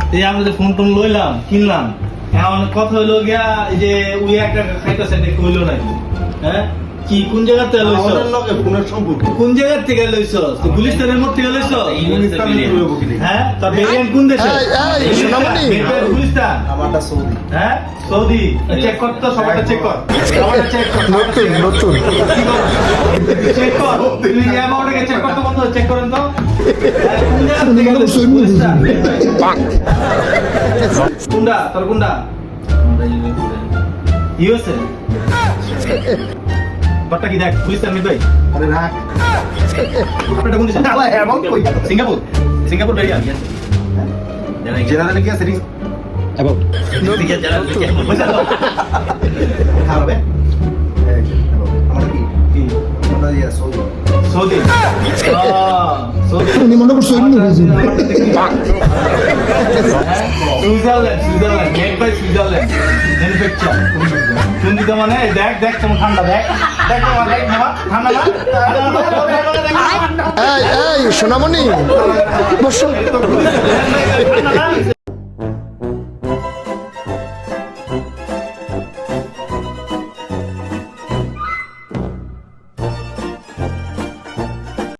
এই আমরা যে ফোন টোন লইলাম কিনলাম এখন কথা হইলো গিয়া এই যে উই একটা খাইতেছে দেখে হইলো নাকি হ্যাঁ কি কোন জায়গা থেকে লইছ আমাদের লগে ফোনের সম্পর্ক কোন জায়গা থেকে লইছ তুই গুলিস্তানের মধ্যে থেকে লইছ হ্যাঁ তা বেরিয়ান কোন দেশে এই সোনামণি গুলিস্তান আমারটা সৌদি হ্যাঁ সৌদি চেক কর তো সবাইটা চেক কর সবাইটা চেক কর নতুন নতুন চেক কর তুমি অ্যামাউন্টকে চেক করতে বন্ধ চেক করেন তো কোন জায়গা থেকে লইছ গুলিস্তান কোনটা তোর কোনটা ইউএসএ বাটটা কি দেখ গুলিস্তান মিট ভাই আরে রাখ আপনারটা কোন দেশে অ্যামাউন্ট কই সিঙ্গাপুর সিঙ্গাপুর বেরিয়ান জেনারেল কি আছে রিস্ক হবে আমার কি আমরা ইয়া সৌদি সৌদি সৌদি উনি মনে করছো এমনি বুঝুন Switzerland Switzerland made by Switzerland manufacture সুন্দর মানে দেখ দেখ কেমন ঠান্ডা দেখ দেখ কেমন দেখ বাবা ঠান্ডা না এই সোনামণি বসো ঠান্ডা না